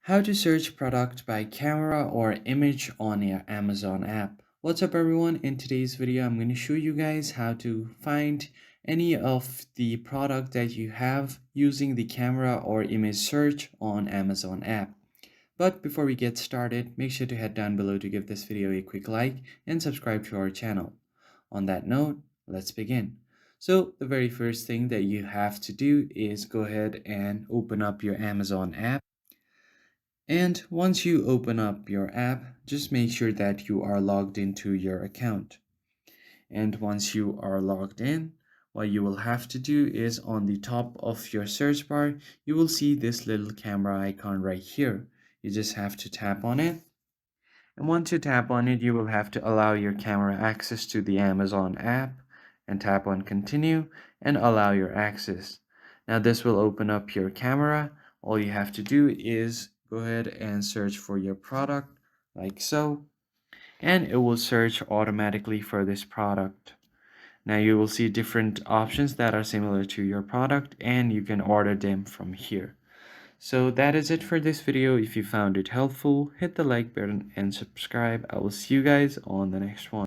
How to search product by camera or image on your Amazon app. What's up everyone? In today's video, I'm going to show you guys how to find any of the product that you have using the camera or image search on Amazon app. But before we get started, make sure to head down below to give this video a quick like and subscribe to our channel. On that note, let's begin. So the very first thing that you have to do is go ahead and open up your Amazon app. And once you open up your app, just make sure that you are logged into your account. And once you are logged in, what you will have to do is on the top of your search bar, you will see this little camera icon right here. You just have to tap on it. And once you tap on it, you will have to allow your camera access to the Amazon app and tap on continue and allow your access. Now this will open up your camera. All you have to do is go ahead and search for your product like so, and it will search automatically for this product. Now you will see different options that are similar to your product and you can order them from here. So that is it for this video. If you found it helpful, hit the like button and subscribe. I will see you guys on the next one.